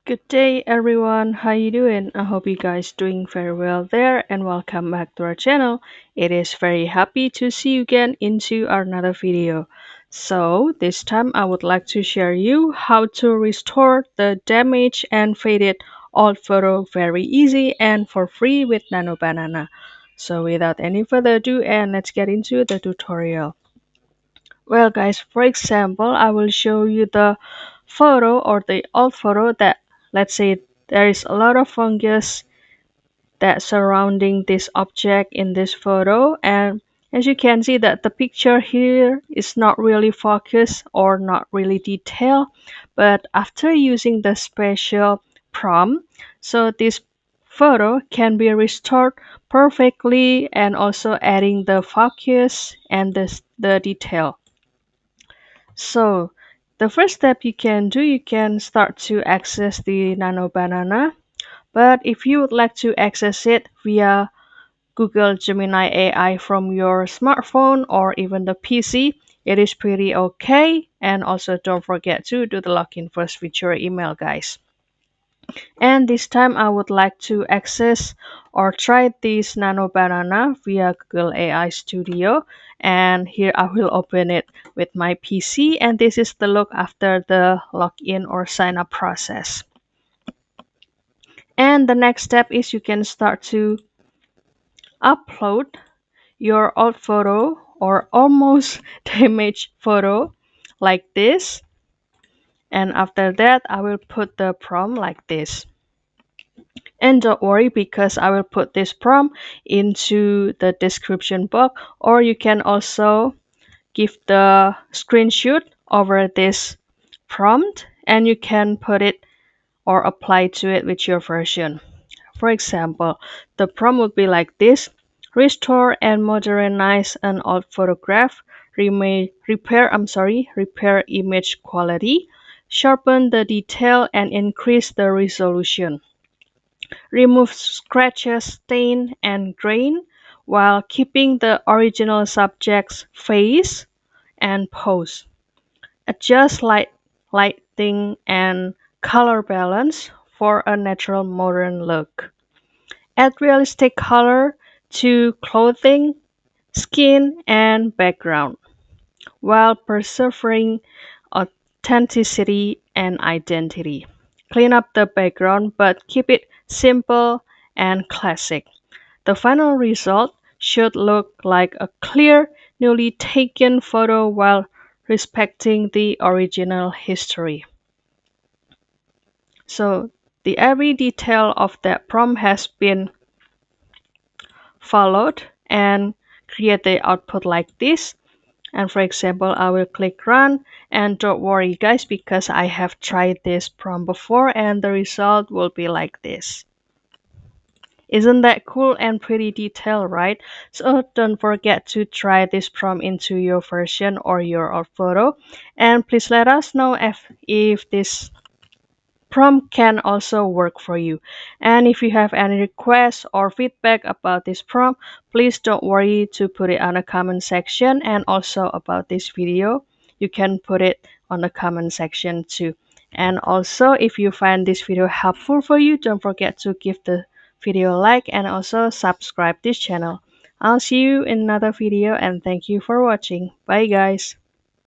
Good day everyone, how you doing? I hope you guys doing very well there and welcome back to our channel. It is very happy to see you again into another video. So this time I would like to share you how to restore the damaged and faded old photo very easy and for free with Nano Banana. So without any further ado and let's get into the tutorial. Well guys, for example, I will show you the photo or the old photo that let's say there is a lot of fungus that surrounding this object in this photo, and as you can see that the picture here is not really focused or not really detailed, but after using the special prompt, so this photo can be restored perfectly and also adding the focus and the detail. So the first step you can do, you can start to access the Nano Banana. But if you would like to access it via Google Gemini AI from your smartphone or even the PC, it is pretty okay. And also don't forget to do the login first with your email, guys. And this time I would like to access or try this Nano Banana via Google AI Studio. And here I will open it with my PC, and this is the look after the login or sign up process. And the next step is you can start to upload your old photo or almost damaged photo like this. And after that, I will put the prompt like this. And don't worry because I will put this prompt into the description box, or you can also give the screenshot over this prompt and you can put it or apply to it with your version. For example, the prompt would be like this: restore and modernize an old photograph, repair image quality, sharpen the detail and increase the resolution, remove scratches, stain, and grain while keeping the original subject's face and pose. Adjust lighting and color balance for a natural modern look. Add realistic color to clothing, skin, and background while preserving authenticity and identity. Clean up the background but keep it simple and classic. The final result should look like a clear, newly taken photo while respecting the original history. So the every detail of that prompt has been followed and create the output like this. And for example, I will click run, and don't worry guys because I have tried this prompt before and the result will be like this. Isn't that cool and pretty detailed, right? So don't forget to try this prompt into your version or your old photo. And please let us know if this prompt can also work for you. And if you have any requests or feedback about this prompt, please don't worry to put it on the comment section. And also about this video, you can put it on the comment section too. And also if you find this video helpful for you, don't forget to give the video a like and also subscribe this channel. I'll see you in another video and thank you for watching. Bye guys.